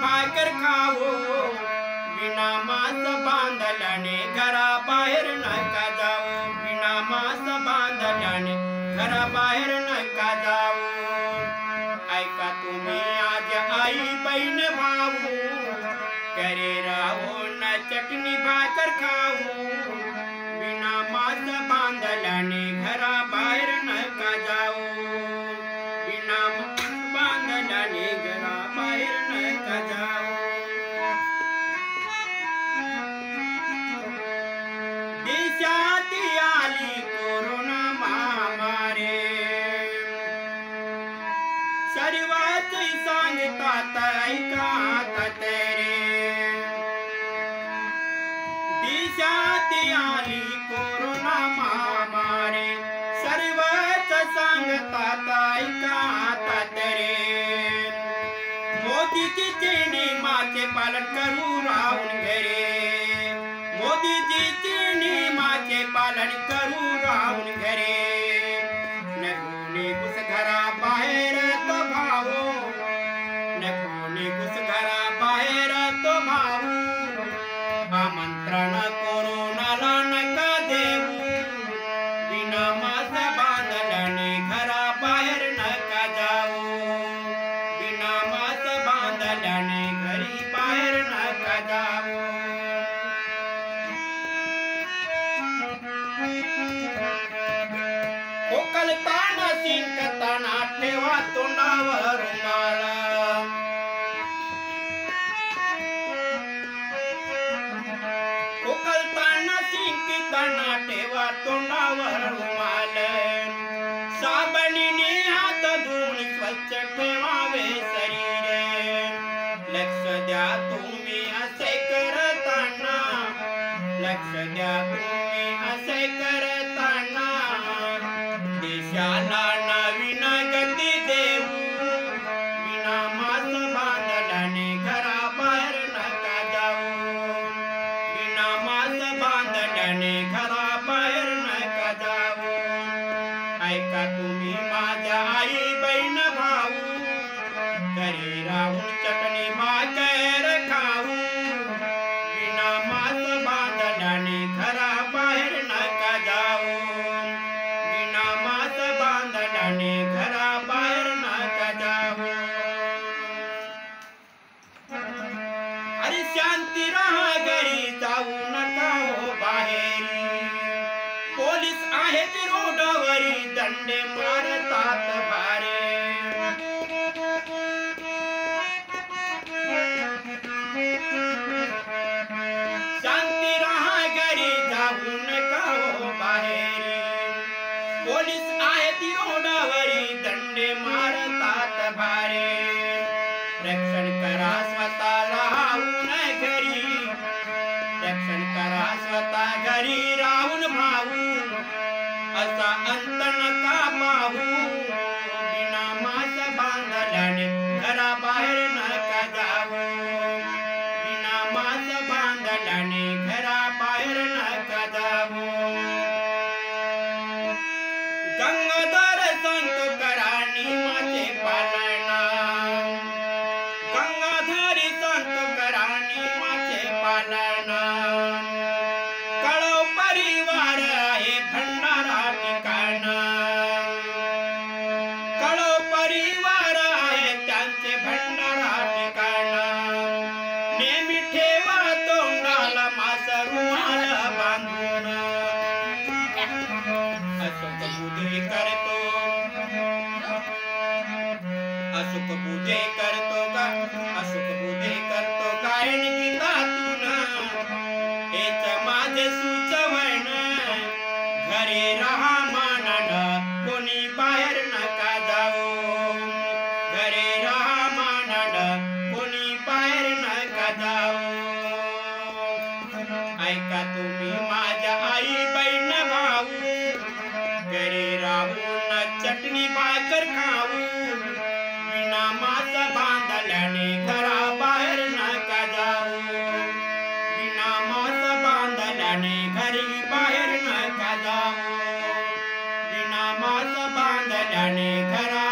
भाकर खाऊ, बिना मास बांधल्याने घराबाहेर नका जाऊ, बिना मास बांधल्याने घराबाहेर नका जाऊ. ऐका तुम्ही आज आई बहीण भाऊ, घरी राहून चटणी भाकर खाऊ, बिना मास बांधल्याने घराबाहेर नका जाऊ, बिना मास बांधल्याने घराबाहेर नका जाऊ. देशात आली कोरोना महामारी, सर्वच सांगतात ऐका तरी. देशात आली कोरोना महामारी, सर्वच सांगतात ऐका तरी. मोदीची नियमाचे पालन करू राहून घरी, मोदीची नियमाचे पालन करू राहून घरी. नको निघूस घराबाहेर तो भाऊ, नको निघूस घराबाहेर तो भाऊ. आमंत्रण कोरोनाला नका देऊ, बिना मास बांधल्याने घराबाहेर नका जाऊ, बिना मास बांधल्याने घरी बाहेर नका जाऊ. खोकलताना शिंकताना ठेवा तोंडावर रुमाल, खोकलताना शिंकताना ठेवा तोंडावर रुमाल. साबणीने हात धुवून स्वच्छ ठेवावे शरीर. लक्ष द्या तुम्ही असे करताना, लक्ष द्या तुम्ही असे करताना. देशाला नवीन गती देऊ, बिना मास बांधल्याने घराबाहेर नका जाऊ, बिना मास बांधल्याने घराबाहेर नका जाऊ. ऐका तुम्ही माझ्या आई बहीण भाऊ, घरी राहून चटणी भाकर खाऊ, बिना मास बांधल्याने घराबाहेर नका जाऊ, बिना मास बांधल्याने घराबाहेर नका जाऊ. अरे शांती राहा घरी जाऊ नका हो बाहेर. पोलीस आहेत रोडवरी दंडे मारतात भारे. शांती राहा घरी जाऊ नका हो बाहेर. पोलीस आहेत रोडवरी दंडे मारतात भारे. रक्षण करा स्वतः राहून घरी, रक्षण करा स्वतः घरी राहून भाऊ. असा अंत नका पाहू, बिना मास बांधल्याने घराबाहेर नका जाऊ, बिना मास बांधल्याने घराबाहेर नका जाऊ. गंगाधर संत करा नियमाचे पालन, गंगाधरी संत करा नियमाचे पालन. कळव परिवार आहे भंडारा ठिकाण, कळव परिवार आहे त्यांचे भंडारा ठिकाण. नेहमी ठेवा तोंडाला मास रुमाल बांधून. अशोक बुधे करतो, अशोक बुधे करतो का, अशोक बुधे करतो गायन गीतातून. हेच माझे सुचवण, घरी राहा मानन कोणी बाहेर नका जाऊ, घरी राहा मानन कोणी बाहेर नका जाऊ. ऐका तुम्ही माझ्या आई बहीण भाऊ, घरी राहून चटणी भाकर खाऊ, बिना मास बांधल्याने घराबाहेर नका जाऊ, बिना मास बांधल्याने घरी बाहेर नका जाऊ, बिना मास बांधल्याने घरा